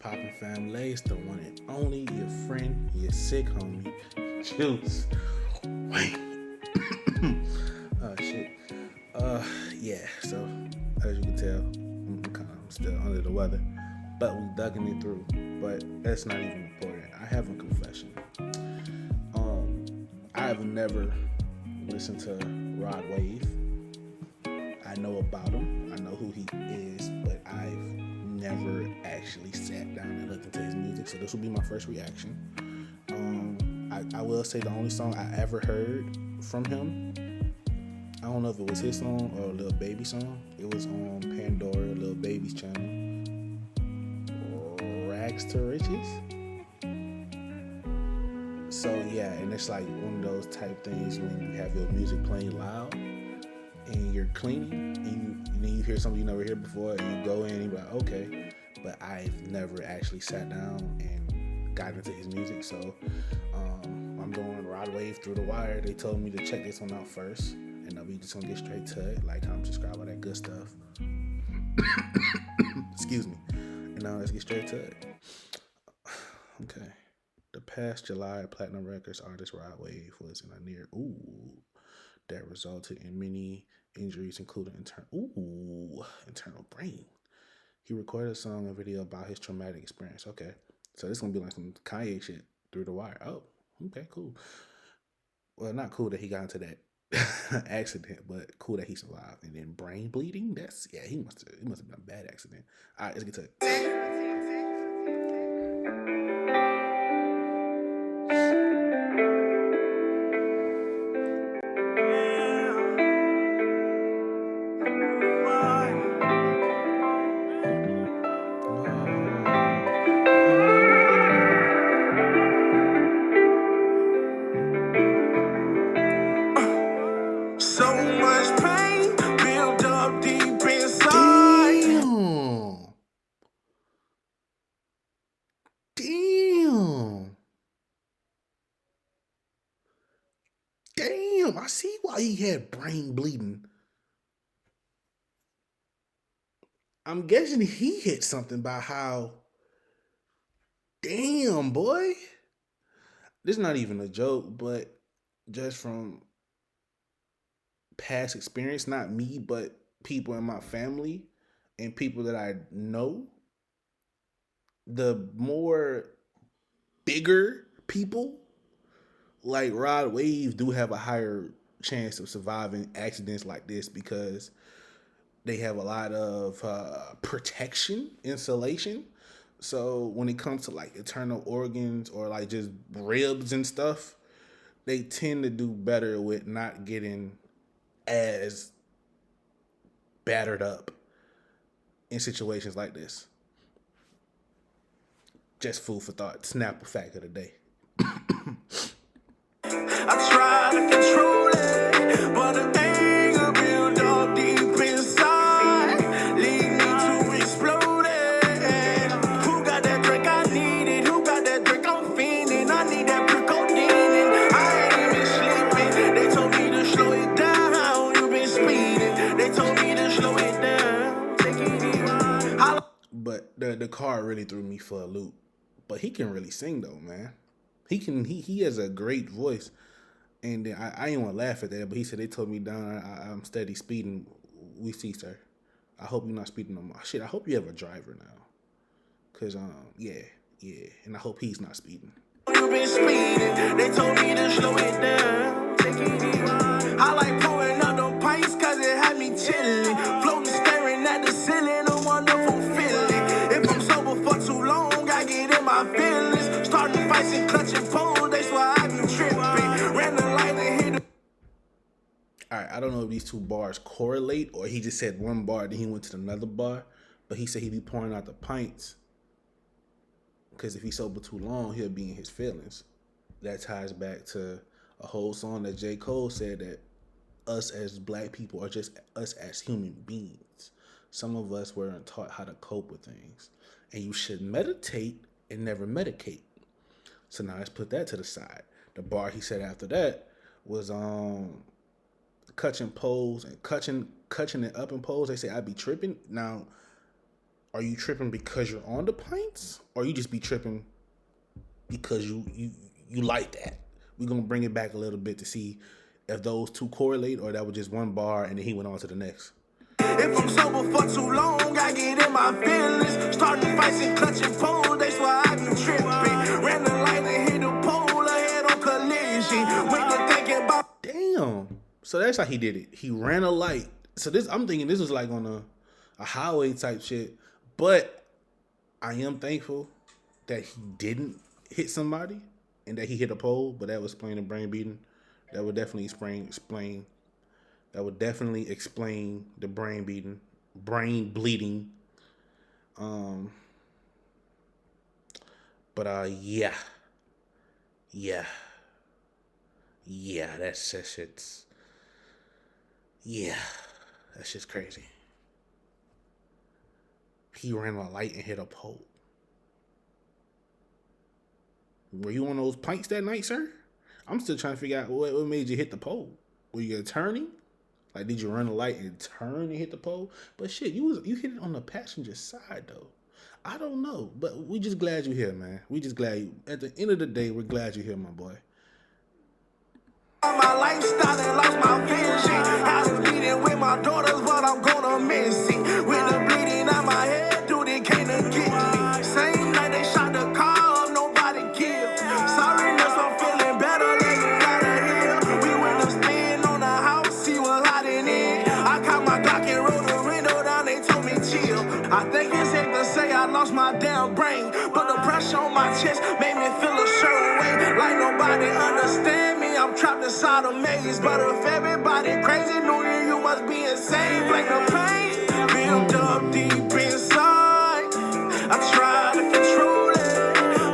poppin' family? It's the one and only, your friend, your sick homie, Juice. Wait. Oh shit. Yeah. So as you can tell, I'm still under the weather, but we ducking it through. But that's not even important. I have a confession. I have never listened to Rod Wave. I know about him. I know who he is, but I've never actually sat down and looked into his music. So this will be my first reaction. I will say the only song I ever heard from him, I don't know if it was his song or a Lil Baby song. It was on Pandora, Lil Baby's channel. Rags to Riches. So yeah, and it's like one of those type things when you have your music playing loud and you're cleaning and then you hear something you never heard before and you go in and you're like, okay. But I've never actually sat down and got into his music. So I'm doing Rod Wave Through the Wire. They told me to check this one out first. And we just gonna get straight to it. Like, comment, subscribe, all that good stuff. Excuse me. And now let's get straight to it. Okay. The past July, Platinum Records artist Rod Wave was in a near that resulted in many injuries, including internal brain. He recorded a song and video about his traumatic experience. Okay. So this is gonna be like some Kanye shit, Through the Wire. Oh, okay, cool. Well, not cool that he got into that accident, but cool that he survived. And then brain bleeding, he must have been a bad accident. All right, let's get to it. Damn, I see why he had brain bleeding. I'm guessing he hit something by how, damn, boy. This is not even a joke, but just from past experience, not me, but people in my family and people that I know, the more bigger people like Rod Wave do have a higher chance of surviving accidents like this because they have a lot of protection, insulation. So when it comes to like internal organs or like just ribs and stuff, they tend to do better with not getting as battered up in situations like this. Just food for thought. Snapple fact of the day. I try to control it, but the anger built up deep inside, lead me to explode it. Who got that drink I needed? Who got that drink I'm fiending? I need that brick codeine. I ain't even sleeping. They told me to slow it down. You been speeding. They told me to slow it down. Take it easy. But the car really threw me for a loop. But he can really sing though, man. He has a great voice. And then I ain't want to laugh at that, but he said they told me down I'm steady speeding. We see, sir. I hope you're not speeding no more. Shit, I hope you have a driver now. Cause yeah, and I hope he's not speeding. You been speeding. They told me to slow it down. Take it easy. I like pulling up them pints cause it had me chilling. Floating, staring at the ceiling, a wonderful feeling. If I'm sober for too long, I get in my feelings. Starting fights and clutching poles, that's why I be tripping. Ran the light and hit the... All right, I don't know if these two bars correlate or he just said one bar, then he went to another bar. But he said he be pouring out the pints because if he's sober too long, he'll be in his feelings. That ties back to a whole song that J. Cole said that us as black people are just us as human beings. Some of us weren't taught how to cope with things. And you should meditate and never medicate. So now let's put that to the side. The bar he said after that was clutching poles and clutching it up in poles. They say I be tripping. Now, are you tripping because you're on the pints, or you just be tripping because you like that? We're gonna bring it back a little bit to see if those two correlate, or that was just one bar and then he went on to the next. If I'm sober for too long, I get in my feelings. Starting fights and clutching poles, that's why I be tripping. Ran the light and hit the pole, ahead on collision. When you thinking about Damn. So that's how he did it. He ran a light. So this, I'm thinking this was like on a highway type shit. But I am thankful that he didn't hit somebody and that he hit a pole. But that was explaining brain beating. That would definitely explain. That would definitely explain the brain bleeding. But yeah, that shit's. Yeah, that's just crazy. He ran a light and hit a pole. Were you on those pints that night, sir? I'm still trying to figure out what made you hit the pole. Were you turning? Like, did you run a light and turn and hit the pole? But shit, you hit it on the passenger side though. I don't know, but we just glad you're here, man. We just glad you. At the end of the day, we're glad you're here, my boy. my lifestyle and lost my vision. I was bleeding with my daughters, but I'm gonna miss it. With the bleeding out my head, dude, it can't get me. Same night they shot the car up, nobody killed. Sorry, nurse, I'm feeling better, let me out of here. We went to spin on the house, he was hiding in. I caught my Glock and rolled the window down, they told me chill. I think it's safe to say I lost my damn brain, but the pressure on my chest made me feel a certain way, like nobody understand me. I'm trapped inside a maze, but if everybody crazy, knew you must be insane. Like the pain built up deep inside, I try to control it,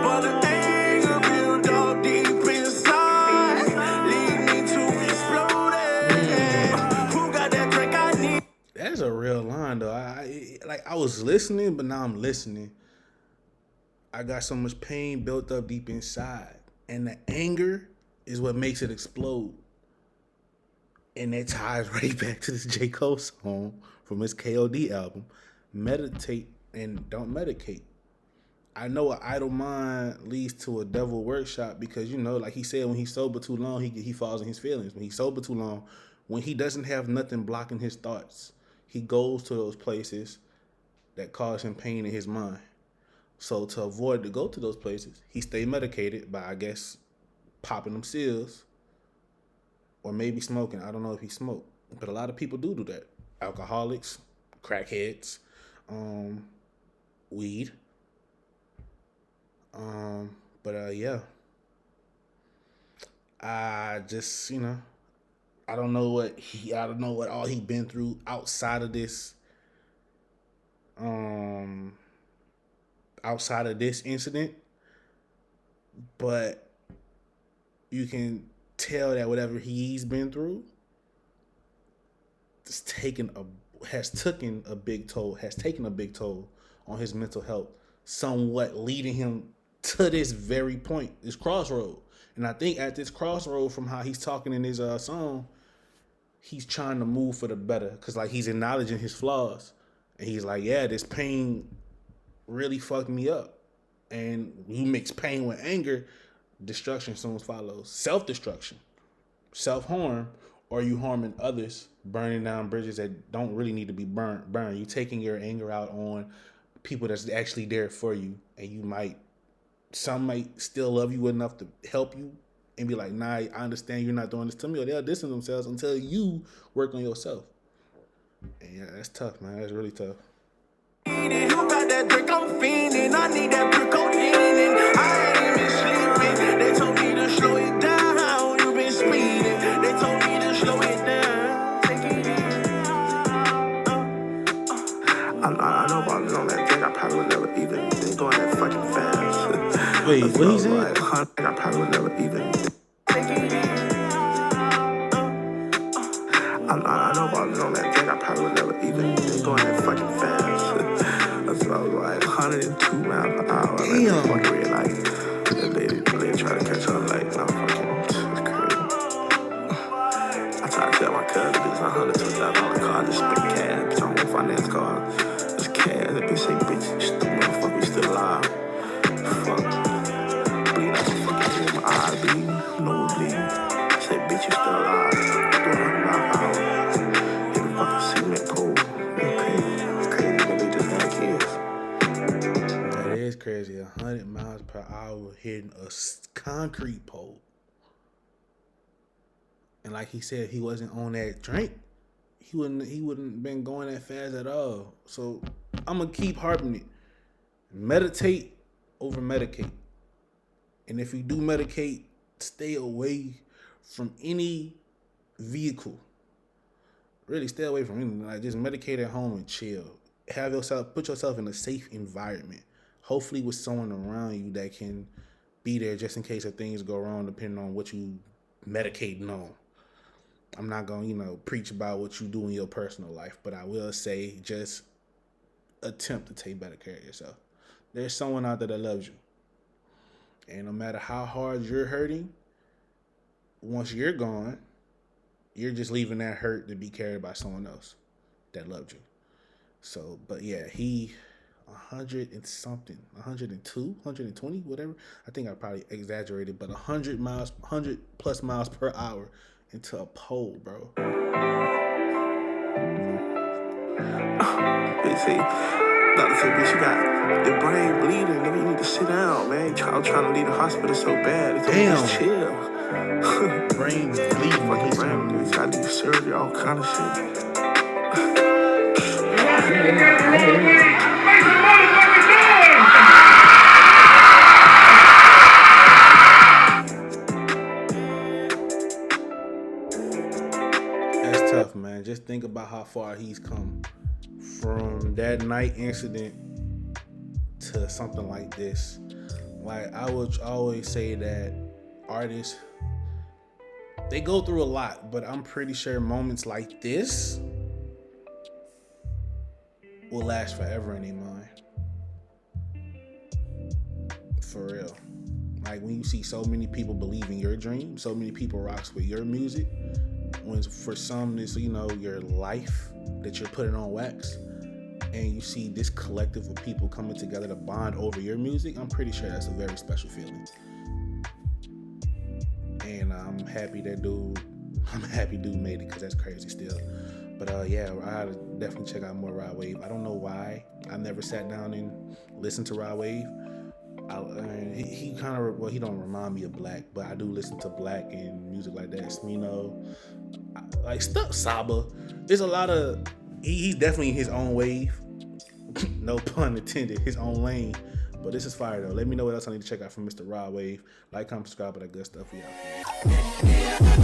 but the anger built up deep inside, lead me to explode it. Who got that drink I need? That's a real line though. I was listening, but now I'm listening. I got so much pain built up deep inside, and the anger is what makes it explode. And that ties right back to this J. Cole song from his KOD album, Meditate and Don't Medicate. I know an idle mind leads to a devil workshop because, you know, like he said, when he's sober too long, he falls in his feelings. When he's sober too long, when he doesn't have nothing blocking his thoughts, he goes to those places that cause him pain in his mind. So to avoid to go to those places, he stay medicated by, I guess, popping them seals, or maybe smoking. I don't know if he smoked, but a lot of people do that. Alcoholics, crackheads, weed. Yeah. I just, I don't know what all he been through outside of this, incident, but you can tell that whatever he's been through has taken a big toll on his mental health, somewhat leading him to this very point, this crossroad. And I think at this crossroad, from how he's talking in his song, he's trying to move for the better, because like he's acknowledging his flaws, and he's like, yeah, this pain really fucked me up. And you mix pain with anger, destruction soon follows. Self-destruction, self-harm, or you harming others, burning down bridges that don't really need to be burned. You taking your anger out on people that's actually there for you, and some might still love you enough to help you and be like, nah, I understand you're not doing this to me, or they'll distance themselves until you work on yourself. And yeah, that's tough, man. That's really tough. You got that drink, I'm fiending. I need that brick codeine. I ain't even sleeping. They told me to slow it down. You been speeding. They told me to slow it down. Take it easy. I know about it on that drink. I probably would never even been going that fucking fast. Wait, what he said? I probably would never even. Take it easy. I know about it on that drink. I probably would never even been going that fucking fast. I was like 102 miles per hour. Damn. Like, fucking red light. They try to catch up, like, no, fucking, it's crazy. I tried to tell my cousin, it's $102,000 car, I just spent cash. Bitch, I don't want finance car. It's cash. That bitch say, bitch, it's crazy. 100 miles per hour hitting a concrete pole. And like he said, he wasn't on that drink. He wouldn't been going that fast at all. So I'm gonna keep harping it. Meditate over medicate. And if you do medicate, stay away from any vehicle. Really stay away from anything. Like just medicate at home and chill. Put yourself in a safe environment. Hopefully with someone around you that can be there just in case if things go wrong, depending on what you medicating on. I'm not gonna, preach about what you do in your personal life, but I will say just attempt to take better care of yourself. There's someone out there that loves you. And no matter how hard you're hurting, once you're gone, you're just leaving that hurt to be carried by someone else that loved you. So, but yeah, he 100 and something, 102, 120, whatever. I think I probably exaggerated, but 100 plus miles per hour into a pole, bro. They say, doctor said, bitch, you got the brain bleeding, nigga, you need to sit down, man. I'm trying to leave the hospital so bad. They told me just chill. Brain bleeding. Fucking brain bleeding. Try to do surgery, all kind of shit. That's tough, man. Just think about how far he's come from that night incident to something like this. Like, I would always say that artists, they go through a lot, but I'm pretty sure moments like this will last forever in their mind. For real. Like, when you see so many people believe in your dream, so many people rocks with your music, when for some it's, your life that you're putting on wax, and you see this collective of people coming together to bond over your music, I'm pretty sure that's a very special feeling. And I'm happy dude made it, because that's crazy still. But yeah, I had to definitely check out more Rod Wave. I don't know why I never sat down and listened to Rod Wave. He kind of, he don't remind me of Black, but I do listen to Black and music like that. Smino, like stuff, Saba. There's a lot of, he's definitely in his own wave. No pun intended, his own lane. But this is fire though. Let me know what else I need to check out from Mr. Rod Wave. Like, comment, subscribe, all that good stuff. We out.